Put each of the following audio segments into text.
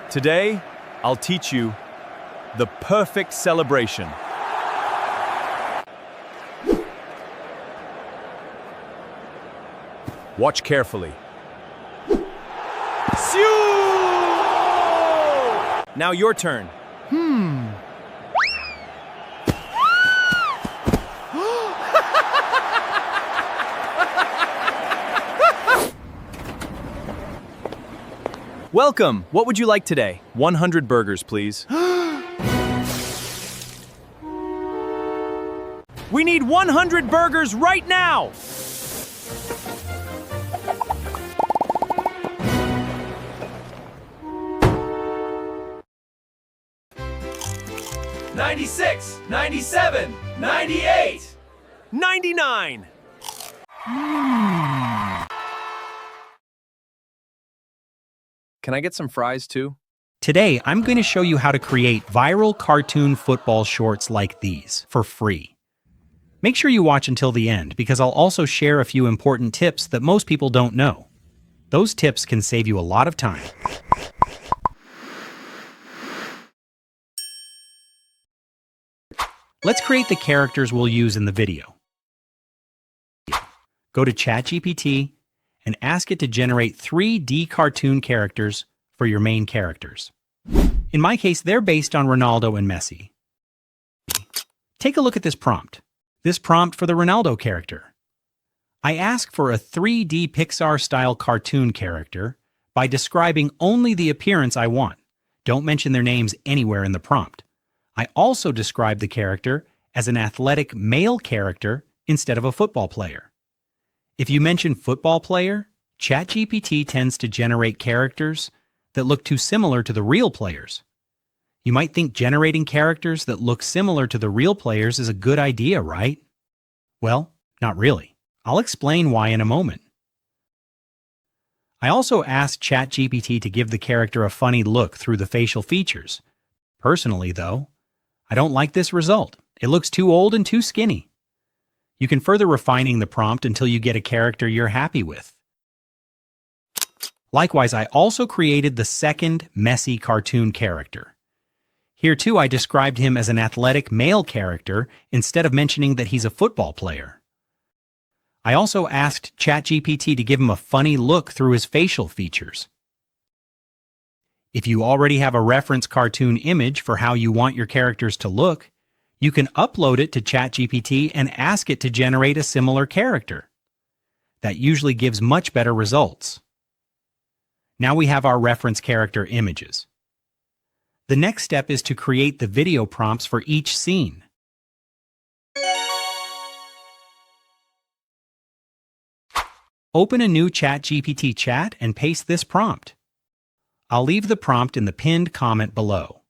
Today, I'll teach you the perfect celebration. Watch carefully. Now your turn. Welcome. What would you like today? 100 burgers, please. We need 100 burgers right now! $96, $97, $98, $99. Can I get some fries too? Today, I'm going to show you how to create viral cartoon football shorts like these for free. Make sure you watch until the end because I'll also share a few important tips that most people don't know. Those tips can save you a lot of time. Let's create the characters we'll use in the video. Go to ChatGPT and ask it to generate 3D cartoon characters for your main characters. In my case, they're based on Ronaldo and Messi. Take a look at this prompt. This prompt for the Ronaldo character. I ask for a 3D Pixar-style cartoon character by describing only the appearance I want. Don't mention their names anywhere in the prompt. I also describe the character as an athletic male character instead of a football player. If you mention football player, ChatGPT tends to generate characters that look too similar to the real players. You might think generating characters that look similar to the real players is a good idea, right? Well, not really. I'll explain why in a moment. I also asked ChatGPT to give the character a funny look through the facial features. Personally, though, I don't like this result. It looks too old and too skinny. You can further refining the prompt until you get a character you're happy with. Likewise, I also created the second Messi cartoon character. Here too, I described him as an athletic male character instead of mentioning that he's a football player. I also asked ChatGPT to give him a funny look through his facial features. If you already have a reference cartoon image for how you want your characters to look, you can upload it to ChatGPT and ask it to generate a similar character. That usually gives much better results. Now we have our reference character images. The next step is to create the video prompts for each scene. Open a new ChatGPT chat and paste this prompt. I'll leave the prompt in the pinned comment below.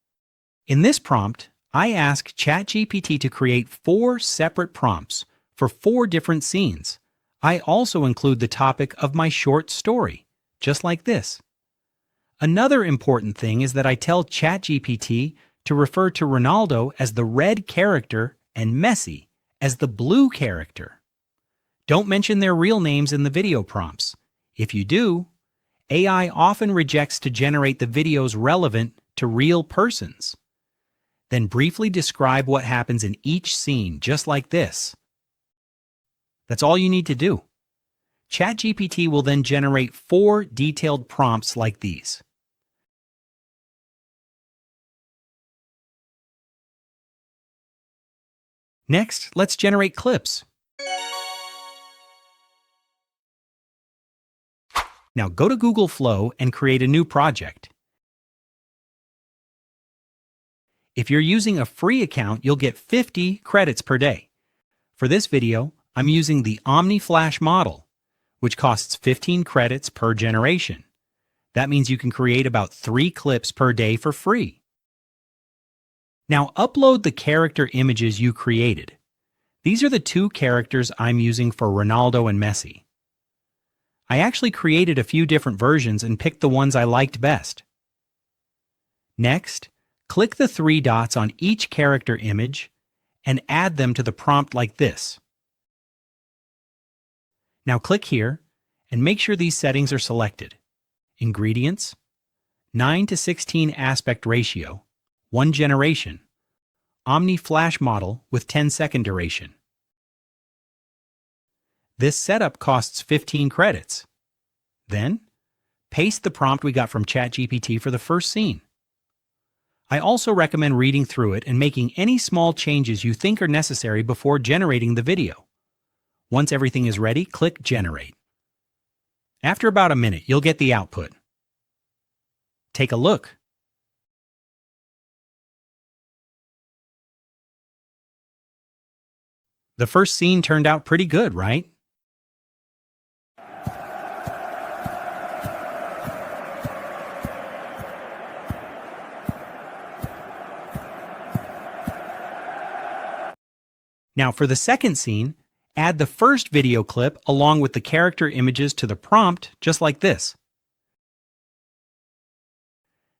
In this prompt, I ask ChatGPT to create 4 separate prompts for 4 different scenes. I also include the topic of my short story, just like this. Another important thing is that I tell ChatGPT to refer to Ronaldo as the red character and Messi as the blue character. Don't mention their real names in the video prompts. If you do, AI often rejects to generate the videos relevant to real persons. Then briefly describe what happens in each scene, just like this. That's all you need to do. ChatGPT will then generate 4 detailed prompts like these. Next, let's generate clips. Now go to Google Flow and create a new project. If you're using a free account, you'll get 50 credits per day. For this video, I'm using the OmniFlash model, which costs 15 credits per generation. That means you can create about 3 clips per day for free. Now upload the character images you created. These are the 2 characters I'm using for Ronaldo and Messi. I actually created a few different versions and picked the ones I liked best. Next, click the 3 dots on each character image and add them to the prompt like this. Now click here and make sure these settings are selected. Ingredients, 9:16 aspect ratio, 1 generation, Omni Flash model with 10-second duration. This setup costs 15 credits. Then, paste the prompt we got from ChatGPT for the first scene. I also recommend reading through it and making any small changes you think are necessary before generating the video. Once everything is ready, click Generate. After about a minute, you'll get the output. Take a look. The first scene turned out pretty good, right? Now for the second scene, add the first video clip along with the character images to the prompt, just like this.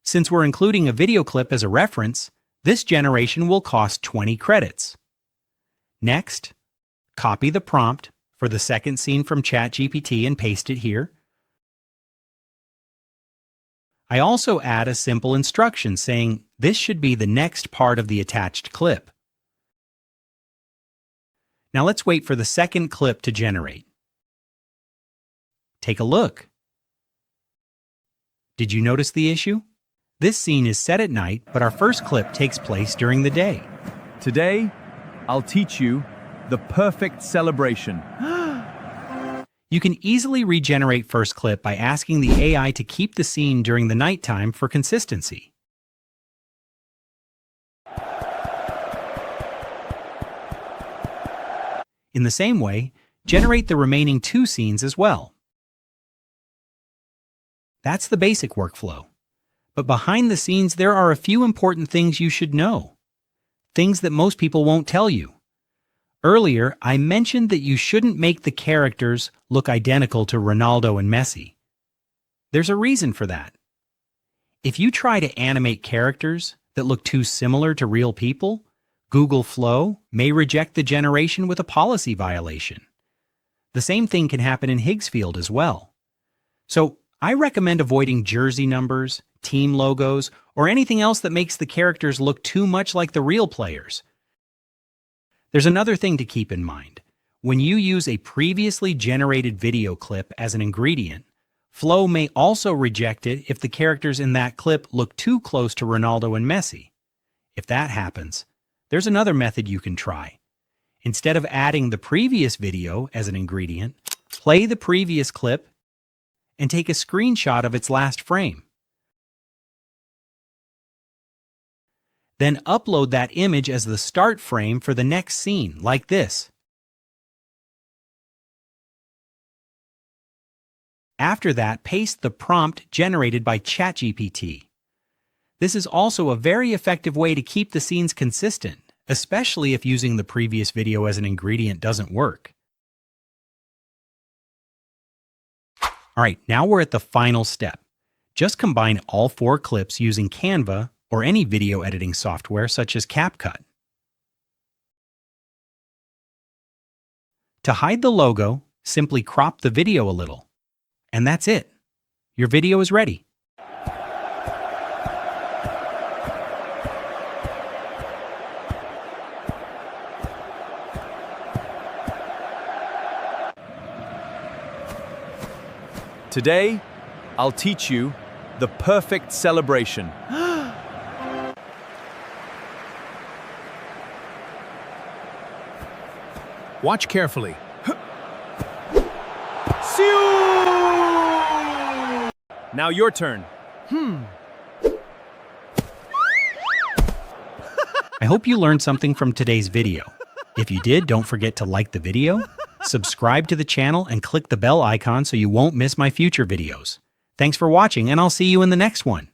Since we're including a video clip as a reference, this generation will cost 20 credits. Next, copy the prompt for the second scene from ChatGPT and paste it here. I also add a simple instruction saying this should be the next part of the attached clip. Now let's wait for the second clip to generate. Take a look. Did you notice the issue? This scene is set at night, but our first clip takes place during the day. Today, I'll teach you the perfect celebration. You can easily regenerate first clip by asking the AI to keep the scene during the nighttime for consistency. In the same way, generate the remaining 2 scenes as well. That's the basic workflow. But behind the scenes, there are a few important things you should know. Things that most people won't tell you. Earlier, I mentioned that you shouldn't make the characters look identical to Ronaldo and Messi. There's a reason for that. If you try to animate characters that look too similar to real people, Google Flow may reject the generation with a policy violation. The same thing can happen in Higgsfield as well. So I recommend avoiding jersey numbers, team logos, or anything else that makes the characters look too much like the real players. There's another thing to keep in mind. When you use a previously generated video clip as an ingredient, Flow may also reject it if the characters in that clip look too close to Ronaldo and Messi. If that happens, there's another method you can try. Instead of adding the previous video as an ingredient, play the previous clip and take a screenshot of its last frame. Then upload that image as the start frame for the next scene, like this. After that, paste the prompt generated by ChatGPT. This is also a very effective way to keep the scenes consistent, especially if using the previous video as an ingredient doesn't work. Alright, now we're at the final step. Just combine all 4 clips using Canva or any video editing software such as CapCut. To hide the logo, simply crop the video a little. And that's it. Your video is ready. Today, I'll teach you the perfect celebration. Watch carefully. Now your turn. I hope you learned something from today's video. If you did, don't forget to like the video, subscribe to the channel, and click the bell icon so you won't miss my future videos. Thanks for watching, and I'll see you in the next one.